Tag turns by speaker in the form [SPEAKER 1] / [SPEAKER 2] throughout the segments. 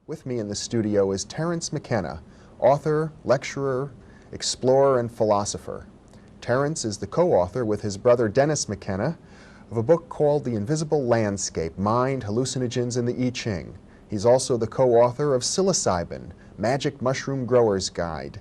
[SPEAKER 1] With me in the studio is Terence McKenna, author, lecturer, explorer, and philosopher. Terence is the co-author with his brother Dennis McKenna of a book called The Invisible Landscape, Mind, Hallucinogens, and the I Ching. He's also the co-author of Psilocybin, Magic Mushroom Grower's Guide.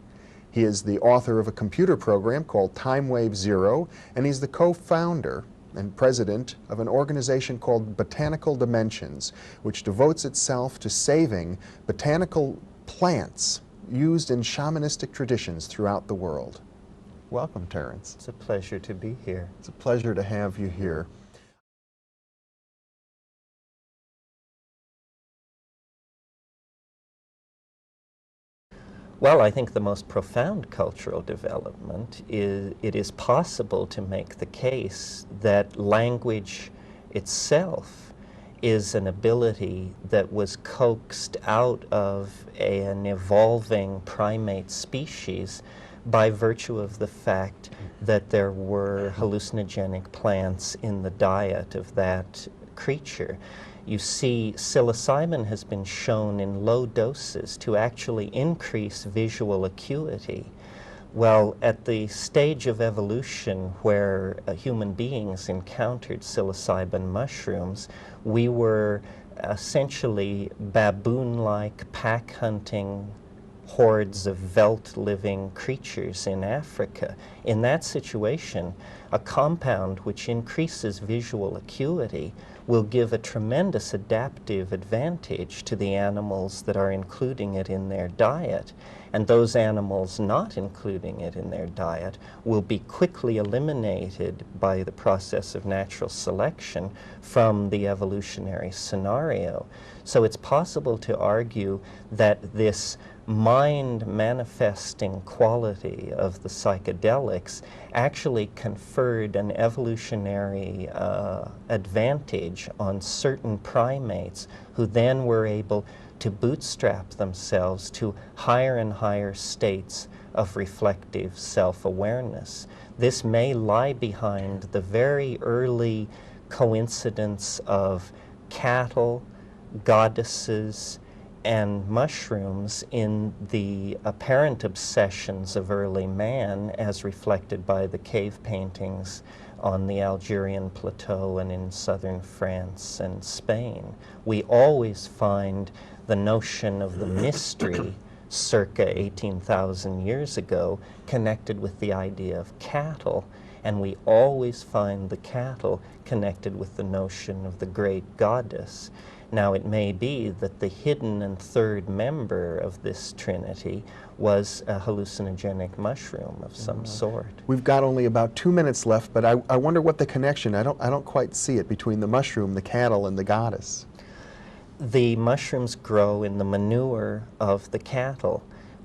[SPEAKER 1] He is the author of a computer program called Timewave Zero, and he's the co-founder and president of an organization called Botanical Dimensions, which devotes itself to saving botanical plants used in shamanistic traditions throughout the world. Welcome, Terence.
[SPEAKER 2] It's a pleasure to be here.
[SPEAKER 1] It's a pleasure to have you here.
[SPEAKER 2] Well, I think the most profound cultural development is it is possible to make the case that language itself is an ability that was coaxed out of an evolving primate species by virtue of the fact that there were hallucinogenic plants in the diet of that creature. You see, psilocybin has been shown in low doses to actually increase visual acuity. Well, at the stage of evolution where human beings encountered psilocybin mushrooms, we were essentially baboon-like pack-hunting hordes of veldt-living creatures in Africa. In that situation, a compound which increases visual acuity will give a tremendous adaptive advantage to the animals that are including it in their diet. And those animals not including it in their diet will be quickly eliminated by the process of natural selection from the evolutionary scenario. So it's possible to argue that this mind-manifesting quality of the psychedelics actually conferred an evolutionary advantage on certain primates who then were able to bootstrap themselves to higher and higher states of reflective self-awareness. This may lie behind the very early coincidence of cattle, goddesses, and mushrooms in the apparent obsessions of early man as reflected by the cave paintings on the Algerian plateau and in southern France and Spain. We always find the notion of the mystery circa 18,000 years ago connected with the idea of cattle, and we always find the cattle connected with the notion of the great goddess. Now, it may be that the hidden and third member of this trinity was a hallucinogenic mushroom of some sort.
[SPEAKER 1] We've got only about 2 minutes left, but I wonder what the connection, I don't quite see it, between the mushroom, the cattle, and the goddess.
[SPEAKER 2] The mushrooms grow in the manure of the cattle.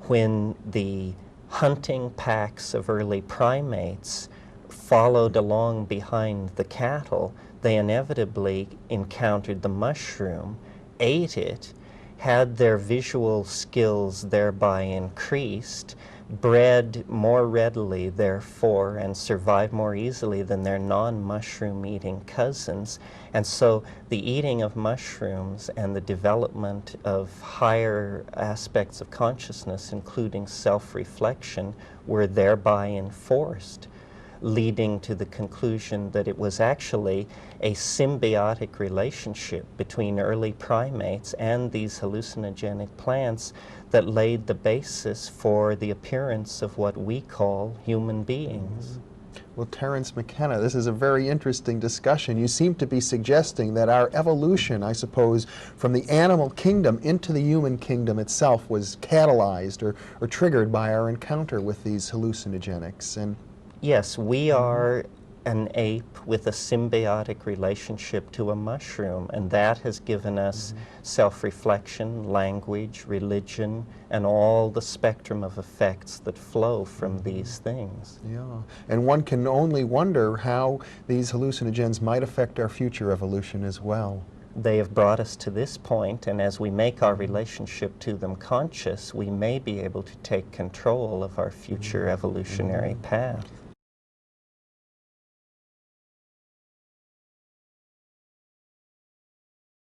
[SPEAKER 2] When the hunting packs of early primates followed along behind the cattle, they inevitably encountered the mushroom, ate it, had their visual skills thereby increased, bred more readily therefore, and survived more easily than their non-mushroom eating cousins. And so the eating of mushrooms and the development of higher aspects of consciousness, including self-reflection, were thereby enforced, leading to the conclusion that it was actually a symbiotic relationship between early primates and these hallucinogenic plants that laid the basis for the appearance of what we call human beings.
[SPEAKER 1] Well, Terence McKenna, this is a very interesting discussion. You seem to be suggesting that our evolution, I suppose, from the animal kingdom into the human kingdom itself was catalyzed or triggered by our encounter with these hallucinogenics. And
[SPEAKER 2] yes, we are an ape with a symbiotic relationship to a mushroom, and that has given us self-reflection, language, religion, and all the spectrum of effects that flow from these things.
[SPEAKER 1] yeah, and one can only wonder how these hallucinogens might affect our future evolution as well.
[SPEAKER 2] They have brought us to this point, and as we make our relationship to them conscious, we may be able to take control of our future evolutionary path.